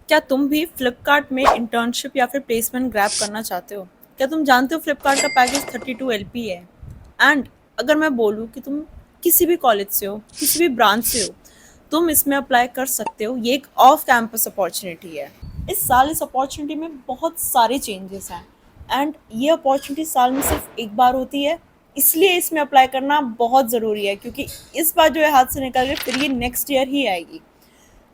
क्या तुम भी फ्लिपकार्ट में इंटर्नशिप या फिर प्लेसमेंट ग्रैब करना चाहते हो? क्या तुम जानते हो फ्लिपकार्ट का पैकेज 32 LP है? एंड अगर मैं बोलूँ कि तुम किसी भी कॉलेज से हो, किसी भी ब्रांच से हो, तुम इसमें अप्लाई कर सकते हो। ये एक ऑफ कैंपस अपॉर्चुनिटी है। इस साल इस अपॉर्चुनिटी में बहुत सारे चेंजेस हैं एंड ये अपॉर्चुनिटी साल में सिर्फ एक बार होती है। इसलिए इसमें अप्लाई करना बहुत ज़रूरी है, क्योंकि इस बार जो है हाथ से निकल गई, फिर ये नेक्स्ट ईयर ही आएगी।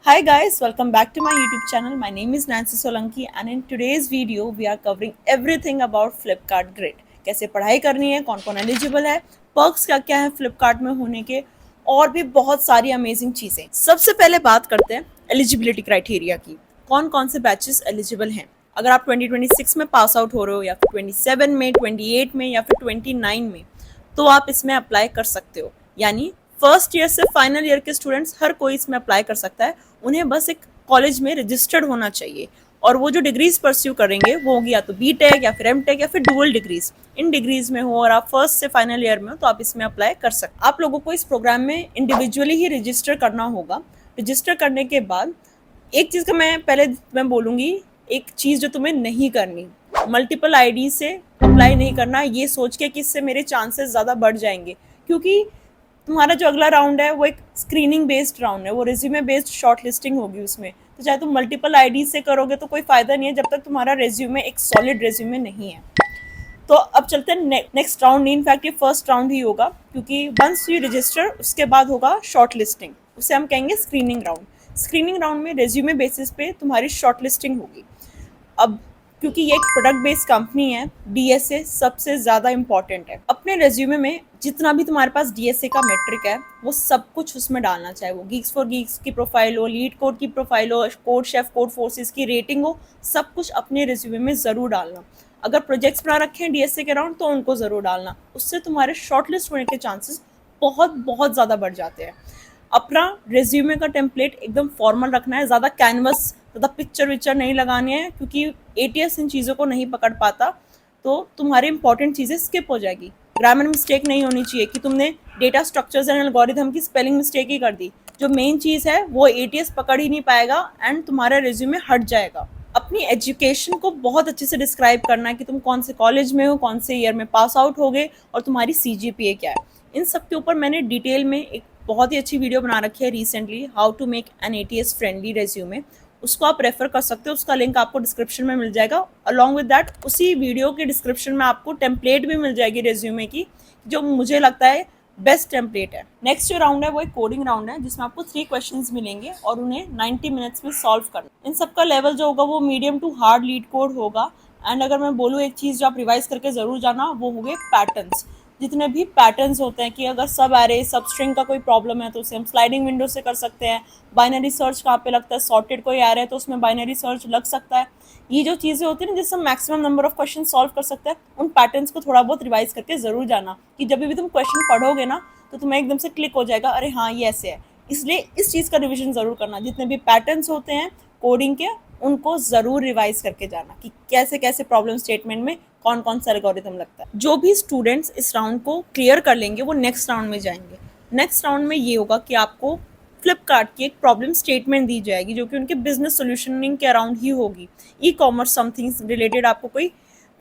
Hi guys, welcome back to my YouTube channel. My name is Nancy Solanki and in today's video we are covering everything about Flipkart Grid. कैसे पढ़ाई करनी है, कौन कौन एलिजिबल है, पर्क्स क्या क्या है फ्लिपकार्ट में होने के, और भी बहुत सारी अमेजिंग चीज़ें। सबसे पहले बात करते हैं एलिजिबिलिटी क्राइटेरिया की। कौन कौन से बैचेस एलिजिबल हैं। अगर आप 2026 में पास आउट हो रहे हो या फिर 27 में, 28 में या फिर 29 में, तो आप इसमें अप्लाई कर सकते हो। यानी फर्स्ट ईयर से फाइनल ईयर के स्टूडेंट्स हर कोई इसमें अप्लाई कर सकता है। उन्हें बस एक कॉलेज में रजिस्टर्ड होना चाहिए और वो जो डिग्रीज परस्यू करेंगे वो होगी या तो बीटेक या फिर एमटेक या फिर डुअल डिग्रीज। इन डिग्रीज में हो और आप फर्स्ट से फाइनल ईयर में हो तो आप इसमें अप्लाई कर सकते। आप लोगों को इस प्रोग्राम में इंडिविजुअली ही रजिस्टर करना होगा। रजिस्टर करने के बाद एक चीज़ का मैं बोलूँगी, एक चीज़ जो तुम्हें नहीं करनी, मल्टीपल आईडी से अप्लाई नहीं करना ये सोच के कि इससे मेरे चांसेस ज़्यादा बढ़ जाएंगे, क्योंकि तुम्हारा जो अगला राउंड है वो एक स्क्रीनिंग बेस्ड राउंड है, वो रिज्यूमे बेस्ड शॉर्ट लिस्टिंग होगी उसमें। तो चाहे तुम मल्टीपल आईडी से करोगे तो कोई फ़ायदा नहीं है जब तक तुम्हारा रेज्यूमे एक सॉलिड रेज्यूमे नहीं है। तो अब चलते हैं नेक्स्ट राउंड। नहीं, इनफैक्ट ये फर्स्ट राउंड ही होगा, क्योंकि वंस यू रजिस्टर उसके बाद होगा शॉर्ट लिस्टिंग, उसे हम कहेंगे स्क्रीनिंग राउंड। स्क्रीनिंग राउंड में रेज्यूमे बेसिस पे तुम्हारी शॉर्ट लिस्टिंग होगी। अब क्योंकि ये एक प्रोडक्ट बेस्ड कंपनी है, डीएसए सबसे ज़्यादा इंपॉर्टेंट है। अपने रेज्यूमे में जितना भी तुम्हारे पास डीएसए का मेट्रिक है वो सब कुछ उसमें डालना, चाहे वो गीक्स फॉर गीक्स की प्रोफाइल हो, लीड कोड की प्रोफाइल हो, कोड शेफ, कोड फोर्सेस की रेटिंग हो, सब कुछ अपने रेज्यूमे में ज़रूर डालना। अगर प्रोजेक्ट्स बना रखे हैं डीएसए के राउंड तो उनको ज़रूर डालना। उससे तुम्हारे शॉर्टलिस्ट होने के चांसेस बहुत बहुत ज़्यादा बढ़ जाते हैं। अपना रेज्यूमे का टेम्पलेट एकदम फॉर्मल रखना है, ज़्यादा कैनवस, ज़्यादा पिक्चर विक्चर नहीं लगानी है, क्योंकि एटीएस इन चीज़ों को नहीं पकड़ पाता तो तुम्हारी इंपॉर्टेंट चीज़ें स्किप हो जाएगी। ग्रामर मिस्टेक नहीं होनी चाहिए कि तुमने डेटा स्ट्रक्चर्स एंड एल्गोरिथम की स्पेलिंग मिस्टेक ही कर दी। जो मेन चीज़ है वो एटीएस पकड़ ही नहीं पाएगा एंड तुम्हारा रेज्यूमे हट जाएगा। अपनी एजुकेशन को बहुत अच्छे से डिस्क्राइब करना है कि तुम कौन से कॉलेज में हो, कौन से ईयर में पास आउट हो गए और तुम्हारी सीजीपीए क्या है। इन सब के ऊपर मैंने डिटेल में एक बहुत ही अच्छी वीडियो बना रखी है recently, how to make an ATS friendly resume. उसको आप रेफर कर सकते हो, उसका लिंक आपको डिस्क्रिप्शन में मिल जाएगा। अलॉन्ग विद दैट उसी वीडियो के डिस्क्रिप्शन में आपको टेम्पलेट भी मिल जाएगी रेज्यूमे की, जो मुझे लगता है बेस्ट टेम्पलेट है। नेक्स्ट जो राउंड है वो एक कोडिंग राउंड है, जिसमें आपको 3 क्वेश्चंस मिलेंगे और उन्हें 90 मिनट्स में सॉल्व करना। इन सबका लेवल जो होगा वो medium to hard LeetCode होगा। एंड अगर मैं बोलूँ एक चीज़ जो आप रिवाइज करके ज़रूर जाना, वो हो गए पैटर्न्स। जितने भी पैटर्न्स होते हैं कि अगर सब एरे सब स्ट्रिंग का कोई प्रॉब्लम है तो उसे हम स्लाइडिंग विंडो से कर सकते हैं। बाइनरी सर्च कहाँ पे लगता है, सॉर्टेड कोई एरे है तो उसमें बाइनरी सर्च लग सकता है। ये जो चीज़ें होती हैं ना जिससे हम maximum number of question solve कर सकते हैं, उन पैटर्न्स को थोड़ा बहुत रिवाइज करके ज़रूर जाना, कि जब भी तुम क्वेश्चन पढ़ोगे ना तो तुम्हें एकदम से क्लिक हो जाएगा, अरे हाँ ये ऐसे है। इसलिए इस चीज़ का रिविजन ज़रूर करना। जितने भी पैटर्न्स होते हैं कोडिंग के उनको ज़रूर रिवाइज करके जाना कि कैसे कैसे प्रॉब्लम स्टेटमेंट में कौन कौन सा एल्गोरिथम लगता है। जो भी स्टूडेंट्स इस राउंड को क्लियर कर लेंगे वो नेक्स्ट राउंड में जाएंगे। नेक्स्ट राउंड में ये होगा कि आपको फ्लिपकार्ट की एक प्रॉब्लम स्टेटमेंट दी जाएगी जो कि उनके बिजनेस सोल्यूशनिंग के अराउंड ही होगी। ई कॉमर्स समथिंग रिलेटेड आपको कोई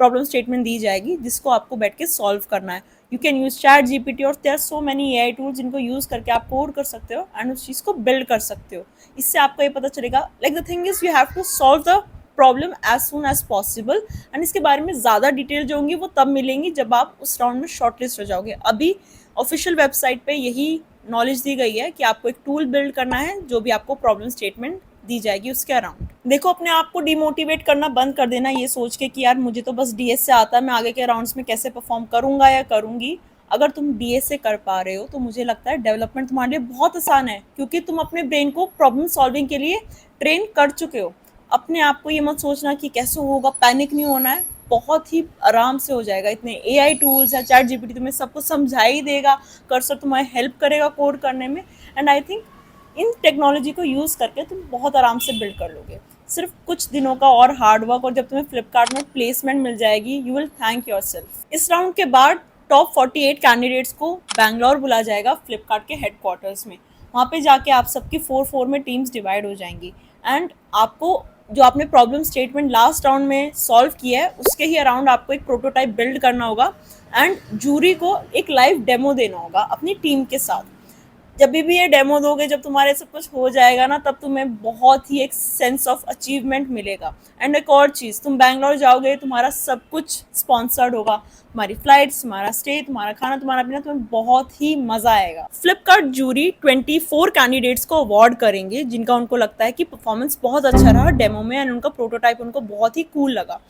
प्रॉब्लम स्टेटमेंट दी जाएगी जिसको आपको बैठ के सॉल्व करना है। You can use chat GPT और there so many AI tools जिनको यूज़ करके आप कोड कर सकते हो एंड उस चीज़ को बिल्ड कर सकते हो। इससे आपको ये पता चलेगा, like the thing is you have to solve the problem as soon as possible. And इसके बारे में ज़्यादा डिटेल जो होंगी वो तब मिलेंगी जब आप उस राउंड में शॉर्टलिस्ट हो जाओगे। अभी ऑफिशियल वेबसाइट पे यही नॉलेज दी गई है कि आपको एक टूल बिल्ड करना है जो भी आपको प्रॉब्लम स्टेटमेंट दी जाएगी उसके अराउंड। देखो, अपने आप को डिमोटिवेट करना बंद कर देना ये सोच के कि यार मुझे तो बस डीएस से आता है, मैं आगे के राउंड्स में कैसे परफॉर्म करूंगा या करूंगी। अगर तुम डीएस से कर पा रहे हो तो मुझे लगता है डेवलपमेंट तुम्हारे लिए बहुत आसान है, क्योंकि तुम अपने ब्रेन को प्रॉब्लम सॉल्विंग के लिए ट्रेन कर चुके हो। अपने आप को ये मत सोचना कि कैसे होगा, पैनिक नहीं होना है, बहुत ही आराम से हो जाएगा। इतने एआई टूल्स या चैट जीपीटी तुम्हें सब कुछ समझा ही देगा, कर्सर तुम्हारी हेल्प करेगा कोड करने में। And I think in technology को यूज़ करके तुम बहुत आराम से बिल्ड कर लोगे। सिर्फ कुछ दिनों का और हार्ड वर्क और जब तुम्हें फ्लिपकार्ट में प्लेसमेंट मिल जाएगी, यू विल थैंक योरसेल्फ। इस राउंड के बाद टॉप 48 कैंडिडेट्स को बैंगलोर बुला जाएगा फ्लिपकार्ट के हेडक्वार्टर्स में। वहाँ पे जाके आप सबकी 4-4 में टीम्स डिवाइड हो जाएंगी एंड आपको जो आपने प्रॉब्लम स्टेटमेंट लास्ट राउंड में सॉल्व किया है उसके ही अराउंड आपको एक प्रोटोटाइप बिल्ड करना होगा एंड जूरी को एक लाइव डेमो देना होगा अपनी टीम के साथ। जब भी ये डेमो दोगे, जब तुम्हारे सब कुछ हो जाएगा ना, तब तुम्हें बहुत ही एक सेंस ऑफ अचीवमेंट मिलेगा। एंड एक और चीज़, तुम बैंगलोर जाओगे, तुम्हारा सब कुछ स्पॉन्सर्ड होगा, तुम्हारी फ्लाइट्स, तुम्हारा स्टे, तुम्हारा खाना, तुम्हारा पीना, तुम्हें बहुत ही मज़ा आएगा। फ्लिपकार्ट जूरी 24 कैंडिडेट्स को अवार्ड करेंगे जिनका उनको लगता है कि परफॉर्मेंस बहुत अच्छा रहा डेमो में एंड उनका प्रोटोटाइप उनको बहुत ही कूल लगा।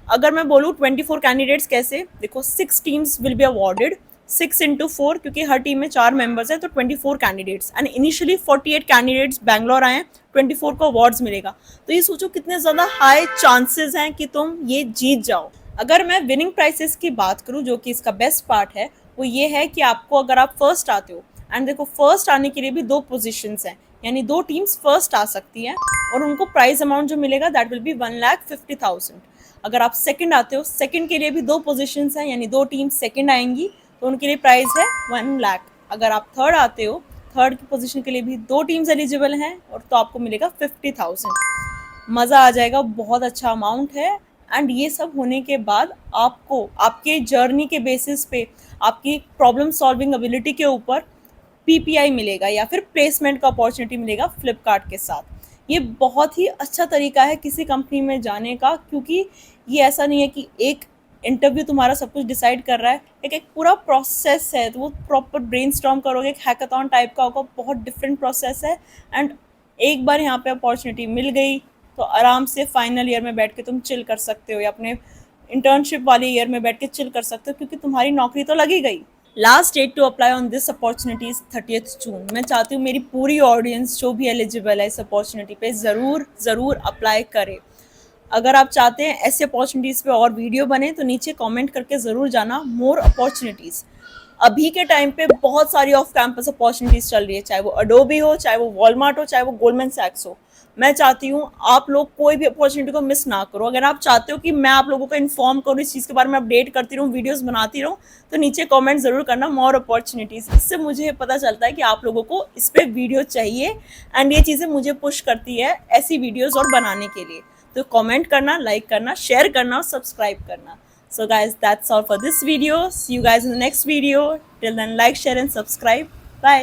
अगर मैं बोलूँ 24 कैंडिडेट्स कैसे, देखो 6 teams will be awarded, 6 into 4, क्योंकि हर टीम में 4 मेंबर्स हैं, तो 24 candidates and initially 48 candidates Bangalore आए हैं, 24 को अवार्ड्स मिलेगा। तो ये सोचो कितने ज़्यादा हाई चांसेस हैं कि तुम ये जीत जाओ। अगर मैं विनिंग प्राइसेस की बात करूँ, जो कि इसका बेस्ट पार्ट है, वो ये है कि आपको अगर आप फर्स्ट आते हो, एंड देखो फर्स्ट आने के लिए भी 2 पोजिशंस हैं, यानी 2 टीम्स फर्स्ट आ सकती हैं और उनको प्राइज अमाउंट जो मिलेगा दैट विल बी 1,50,000। अगर आप सेकंड आते हो, सेकंड के लिए भी 2 पोजीशंस हैं, यानी 2 टीम सेकंड आएंगी तो उनके लिए प्राइस है 1 लाख। अगर आप थर्ड आते हो, थर्ड की पोजीशन के लिए भी 2 टीम्स एलिजिबल हैं और तो आपको मिलेगा 50,000। मज़ा आ जाएगा, बहुत अच्छा अमाउंट है। एंड ये सब होने के बाद आपको आपके जर्नी के बेसिस पे, आपकी प्रॉब्लम सॉल्विंग एबिलिटी के ऊपर पीपीआई मिलेगा या फिर प्लेसमेंट का अपॉर्चुनिटी मिलेगा फ्लिपकार्ट के साथ। ये बहुत ही अच्छा तरीका है किसी कंपनी में जाने का, क्योंकि ये ऐसा नहीं है कि एक इंटरव्यू तुम्हारा सब कुछ डिसाइड कर रहा है, एक पूरा प्रोसेस है। तो वो प्रॉपर ब्रेनस्टॉर्म करोगे, एक हैकाथॉन टाइप का होगा, बहुत डिफरेंट प्रोसेस है। एंड एक बार यहाँ पे अपॉर्चुनिटी मिल गई तो आराम से फाइनल ईयर में बैठ के तुम चिल कर सकते हो, या अपने इंटर्नशिप वाले ईयर में बैठ के चिल कर सकते हो, क्योंकि तुम्हारी नौकरी तो लगी गई। Last date to apply on this opportunity is 30th June. मैं चाहती हूँ मेरी पूरी ऑडियंस जो भी एलिजिबल है इस अपॉर्चुनिटी पे ज़रूर अप्लाई करे। अगर आप चाहते हैं ऐसे अपॉर्चुनिटीज़ पे और वीडियो बने तो नीचे कमेंट करके ज़रूर जाना मोर अपॉर्चुनिटीज़। अभी के टाइम पे बहुत सारी ऑफ कैंपस अपॉर्चुनिटीज़ चल रही है, चाहे वो अडोबी हो, चाहे वो वॉलमार्ट हो, चाहे वो गोल्डमैन सैक्स हो। मैं चाहती हूँ आप लोग कोई भी अपॉर्चुनिटी को मिस ना करो। अगर आप चाहते हो कि मैं आप लोगों को इन्फॉर्म करूँ, इस चीज़ के बारे में अपडेट करती रहूँ, वीडियोस बनाती रहूँ, तो नीचे कमेंट ज़रूर करना मोर अपॉर्चुनिटीज़। इससे मुझे पता चलता है कि आप लोगों को इस पर वीडियो चाहिए एंड ये चीज़ें मुझे पुश करती है ऐसी वीडियोज़ और बनाने के लिए। तो कमेंट करना, लाइक करना, शेयर करना और सब्सक्राइब करना। So guys, that's all for this video. See you guys in the next video. Till then, like, share and subscribe. Bye.